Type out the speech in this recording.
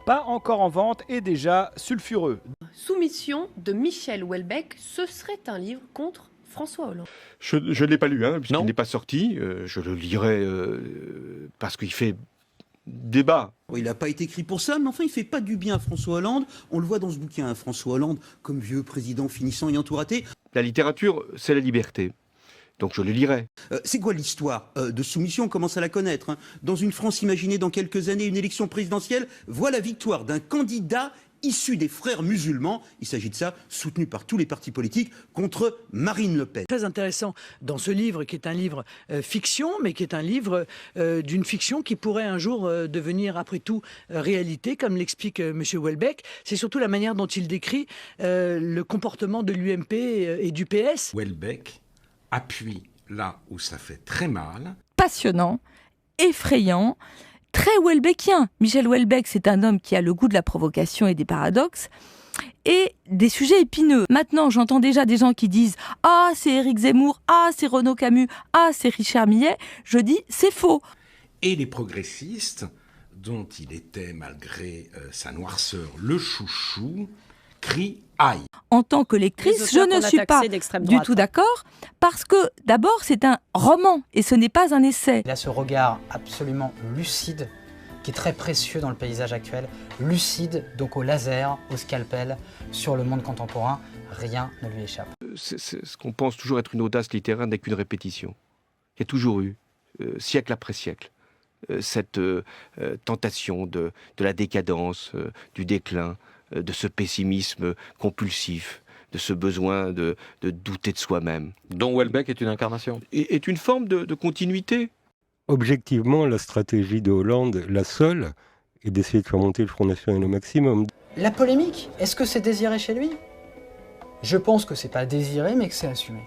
pas encore en vente et déjà sulfureux. Soumission de Michel Houellebecq, ce serait un livre contre François Hollande. Je ne l'ai pas lu, puisqu'il Non. n'est pas sorti. Je le lirai parce qu'il fait débat. Il n'a pas été écrit pour ça, mais enfin, il ne fait pas du bien à François Hollande. On le voit dans ce bouquin, François Hollande, comme vieux président finissant ayant tout raté. La littérature, c'est la liberté. Donc je le lirai. C'est quoi l'histoire de soumission? On commence à la connaître. Dans une France imaginée dans quelques années, une élection présidentielle, voit la victoire d'un candidat issu des frères musulmans, il s'agit de ça, soutenu par tous les partis politiques, contre Marine Le Pen. Très intéressant dans ce livre qui est un livre fiction, mais qui est un livre d'une fiction qui pourrait un jour devenir après tout réalité, comme l'explique M. Houellebecq. C'est surtout la manière dont il décrit le comportement de l'UMP et du PS. Houellebecq appuie là où ça fait très mal. Passionnant, effrayant, très Houellebecquien. Michel Houellebecq, c'est un homme qui a le goût de la provocation et des paradoxes et des sujets épineux. Maintenant, j'entends déjà des gens qui disent « Ah, c'est Éric Zemmour, ah, c'est Renaud Camus, ah, c'est Richard Millet ». Je dis « C'est faux ». Et les progressistes, dont il était, malgré sa noirceur, le chouchou, crient « Aïe ». En tant que lectrice, je ne suis pas du tout d'accord parce que d'abord, c'est un roman et ce n'est pas un essai. Il a ce regard absolument lucide qui est très précieux dans le paysage actuel. Lucide, donc au laser, au scalpel, sur le monde contemporain, rien ne lui échappe. C'est ce qu'on pense toujours être une audace littéraire n'est qu'une répétition. Il y a toujours eu, siècle après siècle, cette tentation de la décadence, du déclin, de ce pessimisme compulsif, de ce besoin de douter de soi-même. Dont Houellebecq est une incarnation. Et est une forme de continuité. Objectivement, la stratégie de Hollande, la seule, est d'essayer de faire monter le Front National au maximum. La polémique, est-ce que c'est désiré chez lui? Je pense que c'est pas désiré, mais que c'est assumé.